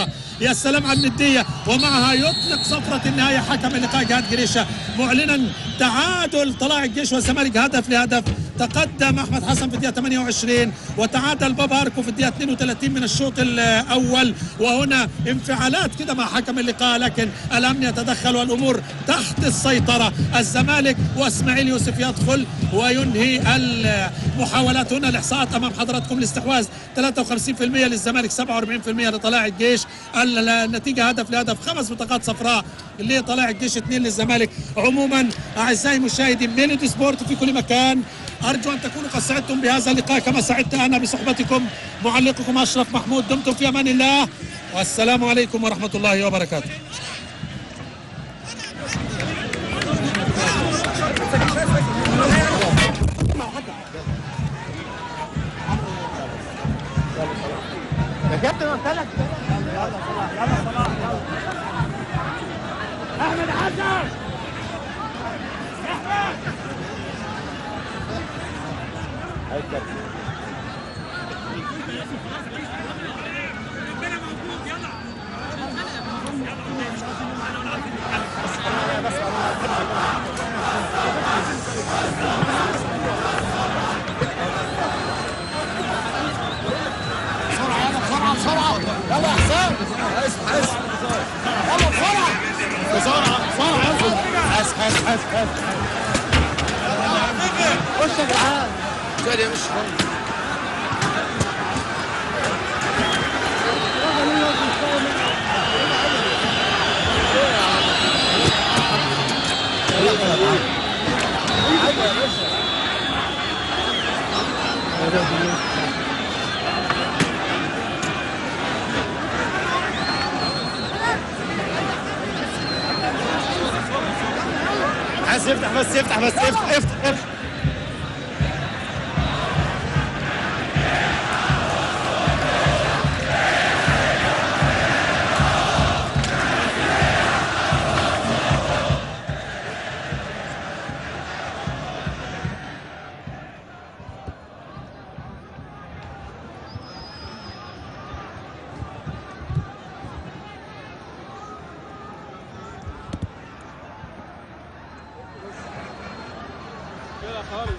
السيطرة. يا سلام على الندية، ومعها يطلق صفرة النهاية حكم اللقاء جهاد جريشة معلنا تعادل طلائع الجيش والزمالك هدف لهدف. تقدم احمد حسن في الدقيقه 28 وتعادل بابا اركو في الدقيقه 32 من الشوط الاول. وهنا انفعالات كده مع حكم اللقاء، لكن الامن يتدخل والامور تحت السيطره. الزمالك واسماعيل يوسف يدخل وينهي المحاولات. هنا الاحصاءات امام حضراتكم، الاستحواذ 53% للزمالك 47% لطلائع الجيش. النتيجه هدف لهدف، 5 بطاقات صفراء لطلائع الجيش 2 للزمالك. عموما اعزائي المشاهدين ميلودي سبورت في كل مكان، أرجو أن تكونوا قد سعدتم بهذا اللقاء كما سعدت أنا بصحبتكم. معلقكم أشرف محمود، دمتم في أمان الله والسلام عليكم ورحمة الله وبركاته. يا كابتن قلت لك احمد حسن بسرعة يلا يا حسام، يلا بسرعة حس خش يا جدعان. جاري مش عايز يفتح بس افتح كده خالص.